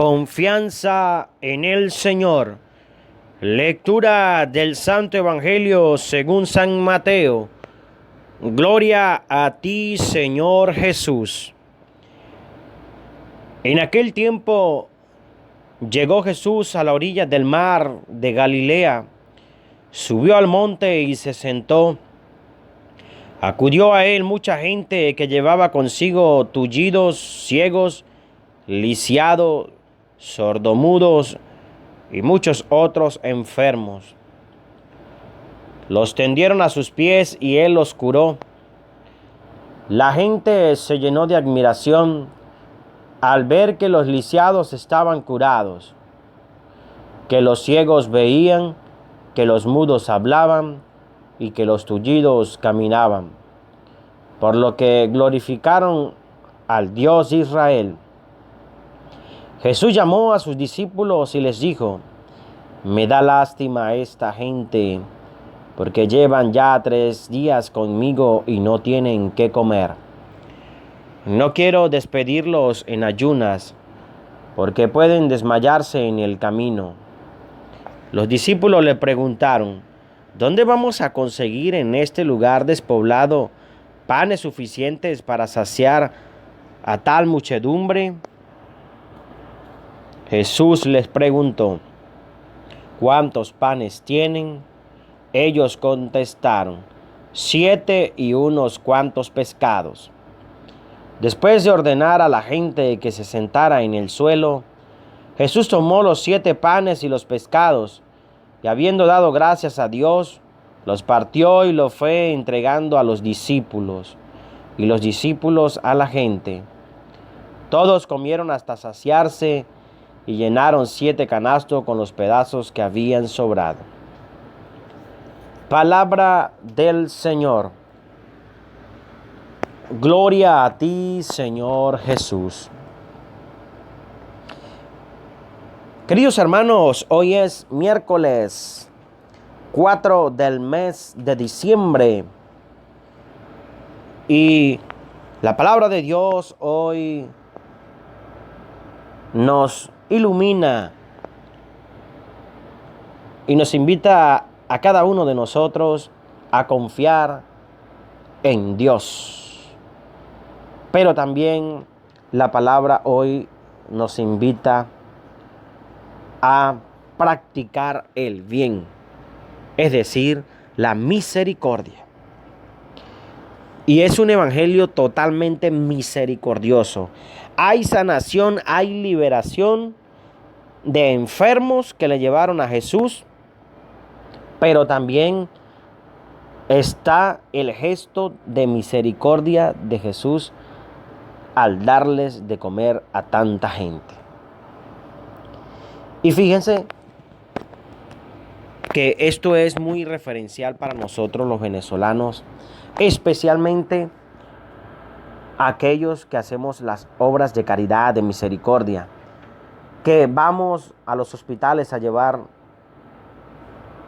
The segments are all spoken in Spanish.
Confianza en el Señor. Lectura del Santo Evangelio según San Mateo. Gloria a ti, Señor Jesús. En aquel tiempo llegó Jesús a la orilla del mar de Galilea, subió al monte y se sentó. Acudió a él mucha gente que llevaba consigo tullidos, ciegos, lisiados, sordomudos y muchos otros enfermos. Los tendieron a sus pies y él los curó. La gente se llenó de admiración al ver que los lisiados estaban curados, que los ciegos veían, que los mudos hablaban y que los tullidos caminaban, por lo que glorificaron al Dios de Israel. Jesús llamó a sus discípulos y les dijo: me da lástima esta gente, porque llevan ya 3 días conmigo y no tienen qué comer. No quiero despedirlos en ayunas, porque pueden desmayarse en el camino. Los discípulos le preguntaron: ¿dónde vamos a conseguir en este lugar despoblado panes suficientes para saciar a tal muchedumbre? Jesús les preguntó: ¿cuántos panes tienen? Ellos contestaron: 7 y unos cuantos pescados. Después de ordenar a la gente que se sentara en el suelo, Jesús tomó los 7 panes y los pescados, y habiendo dado gracias a Dios, los partió y los fue entregando a los discípulos, y los discípulos a la gente. Todos comieron hasta saciarse, y llenaron 7 canastos con los pedazos que habían sobrado. Palabra del Señor. Gloria a ti, Señor Jesús. Queridos hermanos, hoy es miércoles 4 del mes de diciembre y la palabra de Dios hoy nos ilumina y nos invita a cada uno de nosotros a confiar en Dios. Pero también la palabra hoy nos invita a practicar el bien, es decir, la misericordia. Y es un evangelio totalmente misericordioso. Hay sanación, hay liberación de enfermos que le llevaron a Jesús, pero también está el gesto de misericordia de Jesús al darles de comer a tanta gente. Y fíjense que esto es muy referencial para nosotros los venezolanos, especialmente aquellos que hacemos las obras de caridad, de misericordia, que vamos a los hospitales a llevar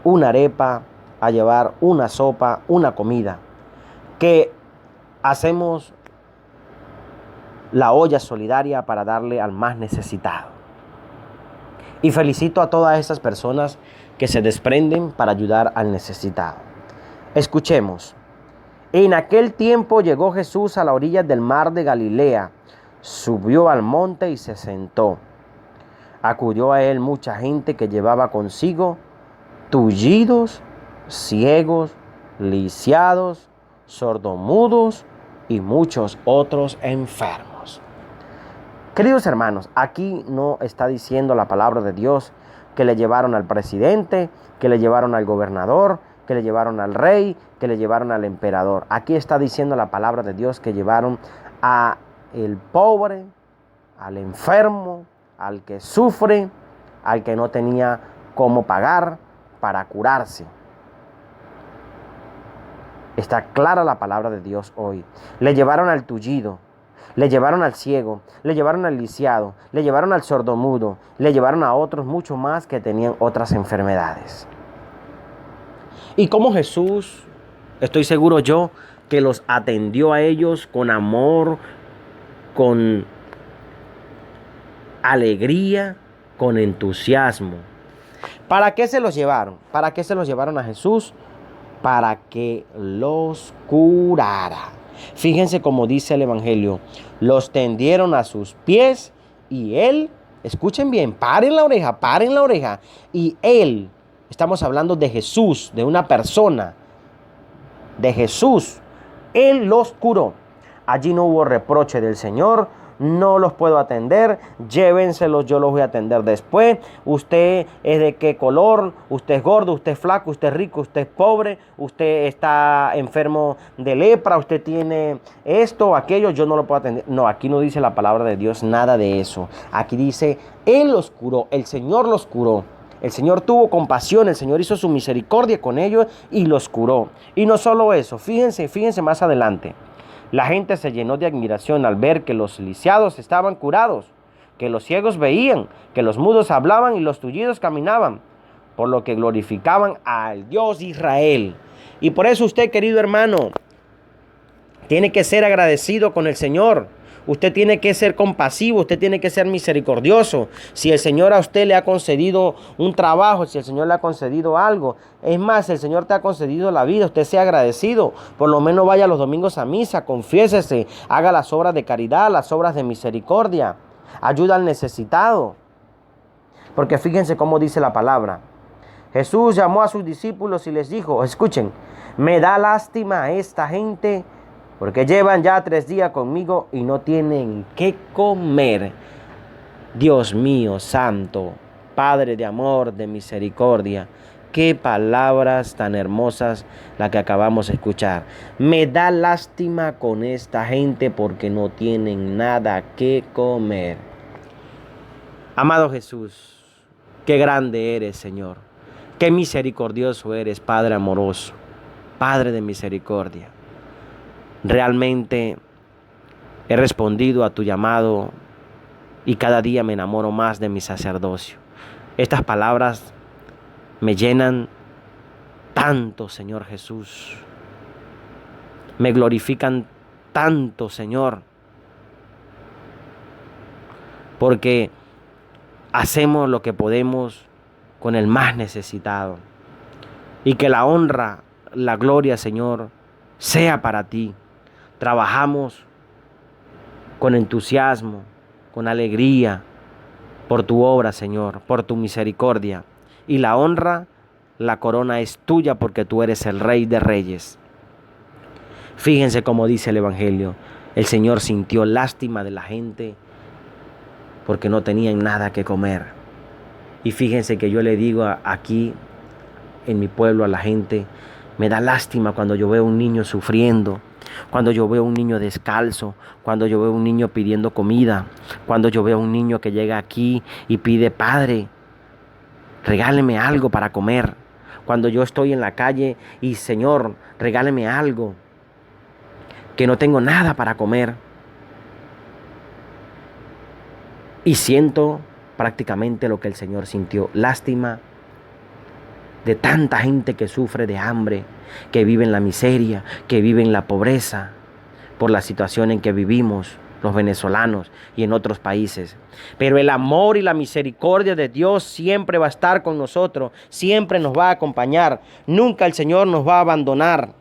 una arepa, a llevar una sopa, una comida, que hacemos la olla solidaria para darle al más necesitado. Y felicito a todas esas personas que se desprenden para ayudar al necesitado. Escuchemos. En aquel tiempo llegó Jesús a la orilla del mar de Galilea, subió al monte y se sentó. Acudió a él mucha gente que llevaba consigo tullidos, ciegos, lisiados, sordomudos y muchos otros enfermos. Queridos hermanos, aquí no está diciendo la palabra de Dios que le llevaron al presidente, que le llevaron al gobernador, que le llevaron al rey, que le llevaron al emperador. Aquí está diciendo la palabra de Dios que llevaron a el pobre, al enfermo, al que sufre, al que no tenía cómo pagar para curarse. Está clara la palabra de Dios hoy. Le llevaron al tullido, le llevaron al ciego, le llevaron al lisiado, le llevaron al sordomudo, le llevaron a otros mucho más que tenían otras enfermedades. Y como Jesús, estoy seguro yo, que los atendió a ellos con amor, con alegría, con entusiasmo. ¿Para qué se los llevaron? ¿Para qué se los llevaron a Jesús? Para que los curara. Fíjense cómo dice el Evangelio. Los tendieron a sus pies y él, escuchen bien, paren la oreja. Y él, estamos hablando de Jesús, de una persona, de Jesús. Él los curó. Allí no hubo reproche del Señor. No los puedo atender, llévenselos, yo los voy a atender después. Usted es de qué color, usted es gordo, usted es flaco, usted es rico, usted es pobre, usted está enfermo de lepra, usted tiene esto, aquello, yo no lo puedo atender. No, aquí no dice la palabra de Dios nada de eso. Aquí dice, Él los curó, el Señor los curó. El Señor tuvo compasión, el Señor hizo su misericordia con ellos y los curó. Y no solo eso, fíjense más adelante. La gente se llenó de admiración al ver que los lisiados estaban curados, que los ciegos veían, que los mudos hablaban y los tullidos caminaban, por lo que glorificaban al Dios de Israel. Y por eso usted, querido hermano, tiene que ser agradecido con el Señor. Usted tiene que ser compasivo, usted tiene que ser misericordioso. Si el Señor a usted le ha concedido un trabajo, si el Señor le ha concedido algo, es más, el Señor te ha concedido la vida, usted sea agradecido. Por lo menos vaya los domingos a misa, confiésese, haga las obras de caridad, las obras de misericordia, ayuda al necesitado. Porque fíjense cómo dice la palabra. Jesús llamó a sus discípulos y les dijo, escuchen, me da lástima a esta gente porque llevan ya 3 días conmigo y no tienen qué comer. Dios mío santo, Padre de amor, de misericordia, qué palabras tan hermosas las que acabamos de escuchar. Me da lástima con esta gente porque no tienen nada que comer. Amado Jesús, qué grande eres, Señor. Qué misericordioso eres, Padre amoroso, Padre de misericordia. Realmente he respondido a tu llamado y cada día me enamoro más de mi sacerdocio. Estas palabras me llenan tanto, Señor Jesús. Me glorifican tanto, Señor, porque hacemos lo que podemos con el más necesitado. Y que la honra, la gloria, Señor, sea para ti. Trabajamos con entusiasmo, con alegría, por tu obra, Señor, por tu misericordia. Y la honra, la corona es tuya porque tú eres el Rey de Reyes. Fíjense cómo dice el Evangelio. El Señor sintió lástima de la gente porque no tenían nada que comer. Y fíjense que yo le digo aquí en mi pueblo a la gente, me da lástima cuando yo veo un niño sufriendo, cuando yo veo un niño descalzo, cuando yo veo un niño pidiendo comida, cuando yo veo un niño que llega aquí y pide, Padre, regáleme algo para comer. Cuando yo estoy en la calle y, Señor, regáleme algo, que no tengo nada para comer. Y siento prácticamente lo que el Señor sintió, lástima de tanta gente que sufre de hambre, que vive en la miseria, que vive en la pobreza, por la situación en que vivimos los venezolanos y en otros países. Pero el amor y la misericordia de Dios siempre va a estar con nosotros, siempre nos va a acompañar, nunca el Señor nos va a abandonar.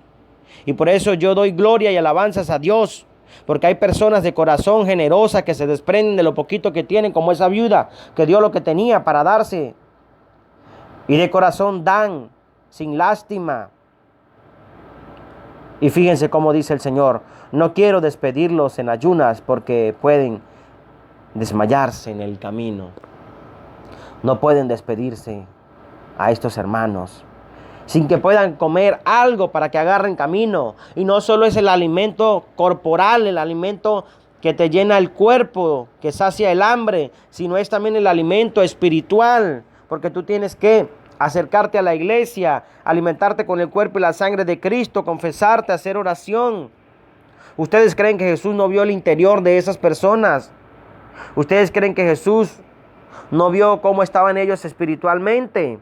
Y por eso yo doy gloria y alabanzas a Dios, porque hay personas de corazón generosa que se desprenden de lo poquito que tienen, como esa viuda que dio lo que tenía para darse. Y de corazón dan, sin lástima. Y fíjense cómo dice el Señor, no quiero despedirlos en ayunas porque pueden desmayarse en el camino. No pueden despedirse a estos hermanos sin que puedan comer algo para que agarren camino. Y no solo es el alimento corporal, el alimento que te llena el cuerpo, que sacia el hambre, sino es también el alimento espiritual. Porque tú tienes que acercarte a la iglesia, alimentarte con el cuerpo y la sangre de Cristo, confesarte, hacer oración. ¿Ustedes creen que Jesús no vio el interior de esas personas? ¿Ustedes creen que Jesús no vio cómo estaban ellos espiritualmente?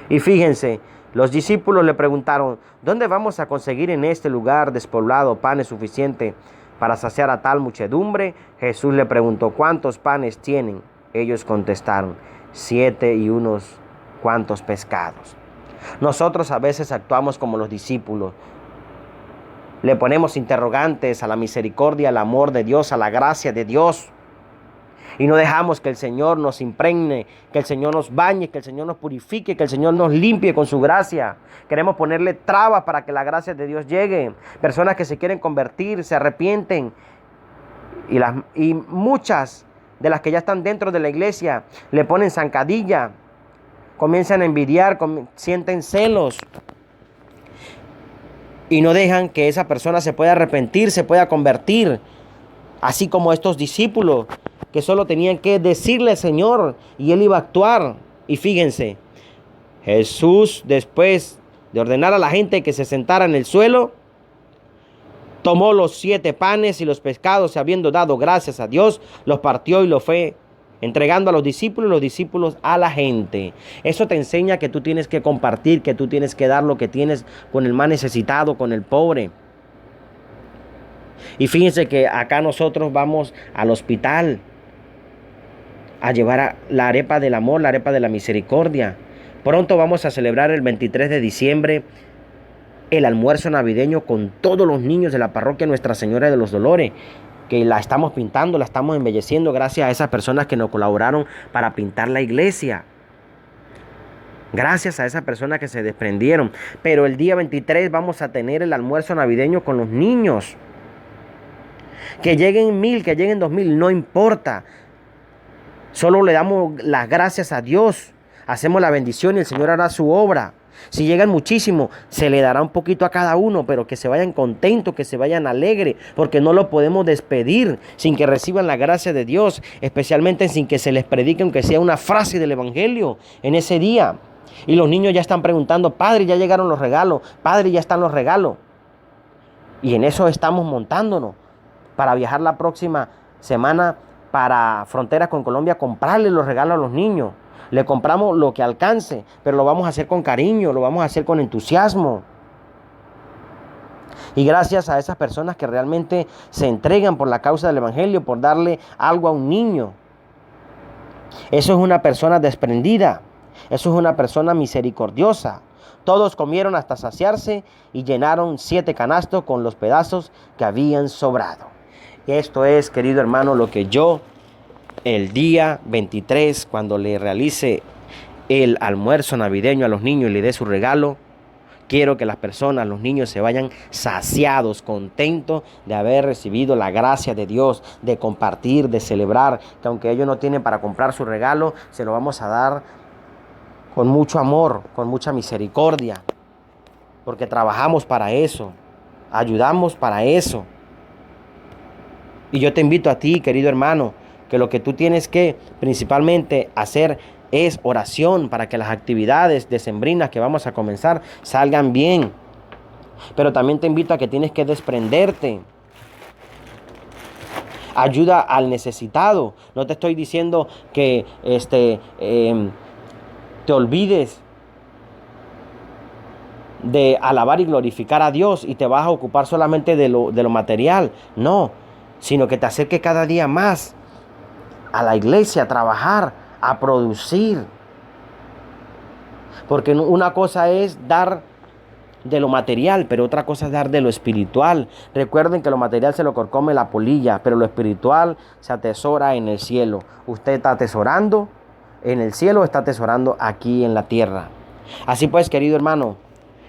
Y fíjense, los discípulos le preguntaron, ¿dónde vamos a conseguir en este lugar despoblado panes suficientes para saciar a tal muchedumbre. Jesús le preguntó: ¿cuántos panes tienen? Ellos contestaron: 7 y unos cuantos pescados. Nosotros a veces actuamos como los discípulos. Le ponemos interrogantes a la misericordia, al amor de Dios, a la gracia de Dios. Y no dejamos que el Señor nos impregne, que el Señor nos bañe, que el Señor nos purifique, que el Señor nos limpie con su gracia. Queremos ponerle trabas para que la gracia de Dios llegue. Personas que se quieren convertir, se arrepienten. Y muchas de las que ya están dentro de la iglesia le ponen zancadilla, comienzan a envidiar, sienten celos. Y no dejan que esa persona se pueda arrepentir, se pueda convertir. Así como estos discípulos que solo tenían que decirle al Señor y Él iba a actuar. Y fíjense, Jesús, después de ordenar a la gente que se sentara en el suelo, tomó los 7 panes y los pescados y habiendo dado gracias a Dios, los partió y los fue entregando a los discípulos a la gente. Eso te enseña que tú tienes que compartir, que tú tienes que dar lo que tienes con el más necesitado, con el pobre. Y fíjense que acá nosotros vamos al hospital a llevar la arepa del amor, la arepa de la misericordia. Pronto vamos a celebrar el 23 de diciembre el almuerzo navideño con todos los niños de la parroquia Nuestra Señora de los Dolores, que la estamos pintando, la estamos embelleciendo gracias a esas personas que nos colaboraron para pintar la iglesia. Gracias a esas personas que se desprendieron. Pero el día 23 vamos a tener el almuerzo navideño con los niños. Que lleguen 1000, que lleguen 2000, no importa. Solo le damos las gracias a Dios. Hacemos la bendición y el Señor hará su obra. Si llegan muchísimo, se le dará un poquito a cada uno, pero que se vayan contentos, que se vayan alegres, porque no lo podemos despedir sin que reciban la gracia de Dios, especialmente sin que se les predique, aunque sea una frase del Evangelio en ese día. Y los niños ya están preguntando: padre, ya llegaron los regalos, padre, ya están los regalos. Y en eso estamos montándonos para viajar la próxima semana para frontera con Colombia, comprarle los regalos a los niños. Le compramos lo que alcance, pero lo vamos a hacer con cariño, lo vamos a hacer con entusiasmo. Y gracias a esas personas que realmente se entregan por la causa del Evangelio, por darle algo a un niño. Eso es una persona desprendida, eso es una persona misericordiosa. Todos comieron hasta saciarse y llenaron 7 canastos con los pedazos que habían sobrado. Esto es, querido hermano, lo que yo el día 23, cuando le realice el almuerzo navideño a los niños y le dé su regalo, quiero que las personas, los niños, se vayan saciados, contentos de haber recibido la gracia de Dios, de compartir, de celebrar, que aunque ellos no tienen para comprar su regalo, se lo vamos a dar con mucho amor, con mucha misericordia, porque trabajamos para eso, ayudamos para eso. Y yo te invito a ti, querido hermano, que lo que tú tienes que principalmente hacer es oración para que las actividades decembrinas que vamos a comenzar salgan bien. Pero también te invito a que tienes que desprenderte. Ayuda al necesitado. No te estoy diciendo que te olvides de alabar y glorificar a Dios y te vas a ocupar solamente de lo material. No, sino que te acerques cada día más a la iglesia, a trabajar, a producir. Porque una cosa es dar de lo material, pero otra cosa es dar de lo espiritual. Recuerden que lo material se lo carcome la polilla, pero lo espiritual se atesora en el cielo. Usted está atesorando en el cielo, está atesorando aquí en la tierra. Así pues, querido hermano,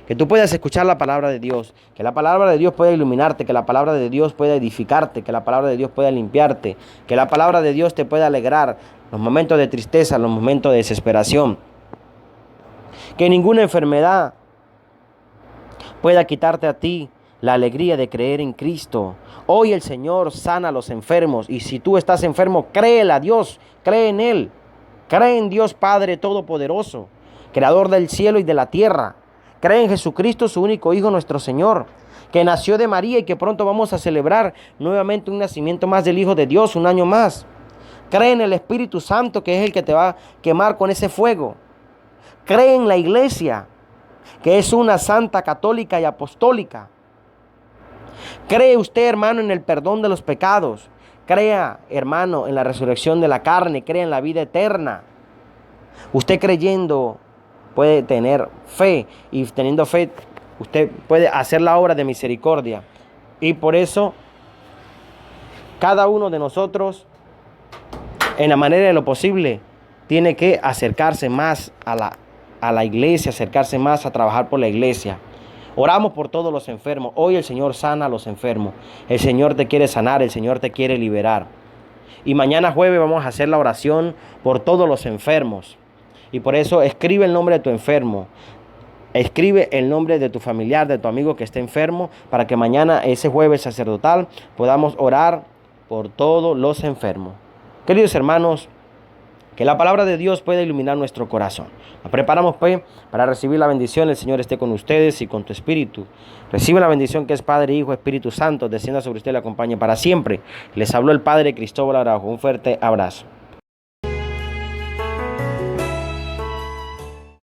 que tú puedas escuchar la palabra de Dios, que la palabra de Dios pueda iluminarte, que la palabra de Dios pueda edificarte, que la palabra de Dios pueda limpiarte, que la palabra de Dios te pueda alegrar los momentos de tristeza, los momentos de desesperación. Que ninguna enfermedad pueda quitarte a ti la alegría de creer en Cristo. Hoy el Señor sana a los enfermos y si tú estás enfermo, créele a Dios, cree en Él, cree en Dios Padre Todopoderoso, Creador del cielo y de la tierra. Cree en Jesucristo, su único Hijo, nuestro Señor, que nació de María y que pronto vamos a celebrar nuevamente un nacimiento más del Hijo de Dios, un año más. Cree en el Espíritu Santo, que es el que te va a quemar con ese fuego. Cree en la iglesia, que es una santa, católica y apostólica. ¿Cree usted, hermano, en el perdón de los pecados? Crea, hermano, en la resurrección de la carne, crea en la vida eterna. Usted creyendo puede tener fe, y teniendo fe usted puede hacer la obra de misericordia. Y por eso cada uno de nosotros, en la manera de lo posible, tiene que acercarse más a la iglesia, acercarse más a trabajar por la iglesia. Oramos por todos los enfermos. Hoy el Señor sana a los enfermos. El Señor te quiere sanar, el Señor te quiere liberar. Y mañana jueves vamos a hacer la oración por todos los enfermos. Y por eso escribe el nombre de tu enfermo. Escribe el nombre de tu familiar, de tu amigo que esté enfermo, para que mañana, ese jueves sacerdotal, podamos orar por todos los enfermos. Queridos hermanos, que la palabra de Dios pueda iluminar nuestro corazón. Nos preparamos, pues, para recibir la bendición. El Señor esté con ustedes y con tu espíritu. Recibe la bendición que es Padre, Hijo, Espíritu Santo. Descienda sobre usted y le acompañe para siempre. Les habló el Padre Cristóbal Araujo. Un fuerte abrazo.